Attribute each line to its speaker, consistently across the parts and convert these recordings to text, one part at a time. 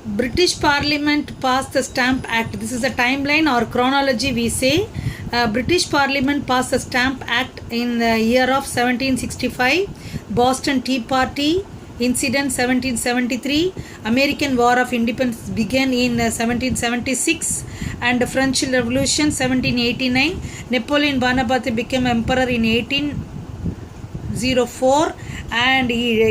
Speaker 1: British Parliament passed the Stamp Act. This is a timeline or chronology we say. British Parliament passed the Stamp Act in the year of 1765. Boston Tea Party incident 1773. American War of Independence began in 1776. And the French Revolution 1789. Napoleon Bonaparte became emperor in 1804 and he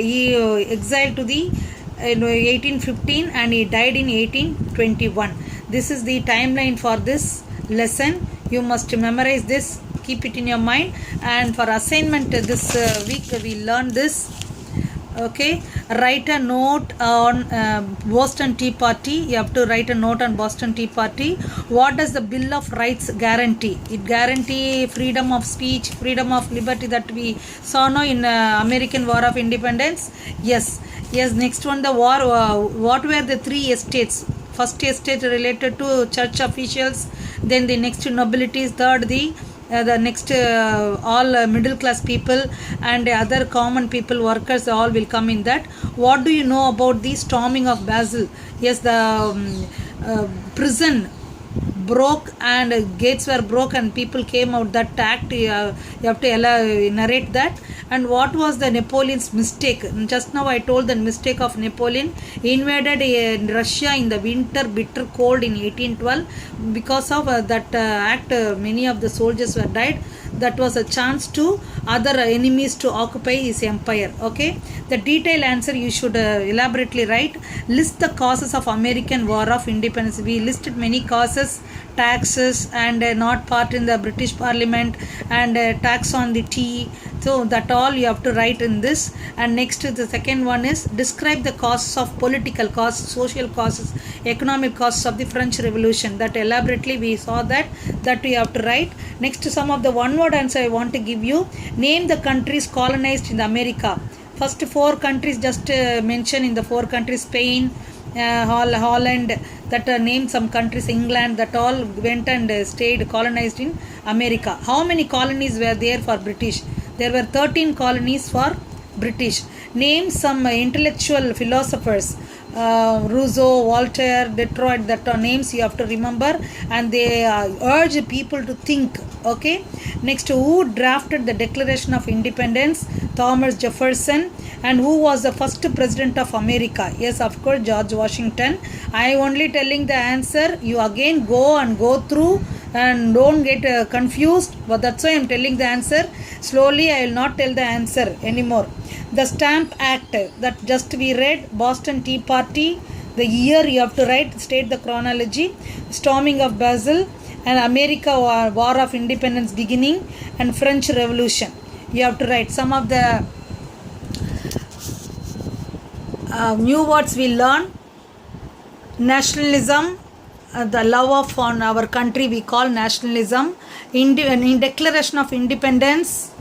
Speaker 1: exiled to the 1815 and he died in 1821. This is the timeline for this lesson. You must memorize this, keep it in your mind. And for assignment this week we learn this. Okay, write a note on Boston Tea Party. You have to write a note on Boston Tea Party. What does the Bill of Rights guarantee? It guarantee freedom of speech, freedom of liberty that we saw now in American War of Independence. Yes. Next one, the war. What were the three estates? First estate related to church officials, then the next nobilities, third the next all middle class people and other common people, workers, all will come in that. What do you know about the storming of Basel? Yes, the prison broke and gates were broke and people came out. That act you have to narrate that. And what was the Napoleon's mistake? Just now I told the mistake of Napoleon. He invaded Russia in the winter bitter cold in 1812. Because of that act many of the soldiers were died. That was a chance to other enemies to occupy his empire. Okay, the detailed answer you should elaborately write. List the causes of American War of Independence. We listed many causes: taxes and not part in the British Parliament and tax on the tea. So that all you have to write in this. And next the second one is describe the causes of political causes, social causes, economic causes of the French Revolution. That elaborately we saw that we have to write. Next, some of the one word answer I want to give you. Name the countries colonized in America. First four countries just mention in the four countries: Spain, Holland, that name some countries, England, that all went and stayed colonized in America. How many colonies were there for British? There were 13 colonies for British. Name some intellectual philosophers. Rousseau, Voltaire, Detroit, that are names you have to remember, and they urge people to think. Okay, next, who drafted the Declaration of Independence? Thomas Jefferson. And who was the first president of America? Yes, of course, George Washington. I only telling the answer. You again go through and don't get confused, but that's why I am telling the answer. Slowly I will not tell the answer anymore. The Stamp Act that just we read, Boston Tea Party, the year you have to write, state the chronology, storming of Basel, and America War of Independence beginning, and French Revolution. You have to write some of the new words we learn. Nationalism, the love of on our country we call nationalism. In Declaration of Independence,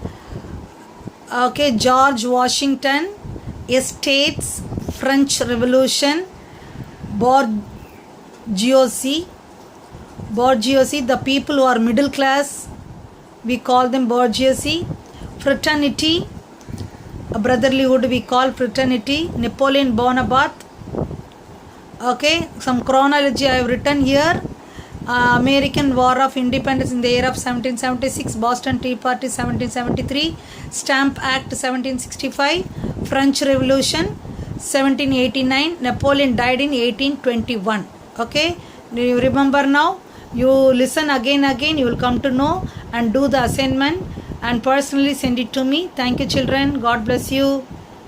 Speaker 1: okay, George Washington, estates, French Revolution, bourgeoisie, the people who are middle class, we call them bourgeoisie. Fraternity, brotherlyhood we call fraternity. Napoleon Bonaparte. Okay, some chronology I have written here. American War of Independence in the year of 1776, Boston Tea Party 1773, Stamp Act 1765, French Revolution 1789, Napoleon died in 1821. Okay, do you remember now? You listen again, you will come to know and do the assignment and personally send it to me. Thank you children. God bless you.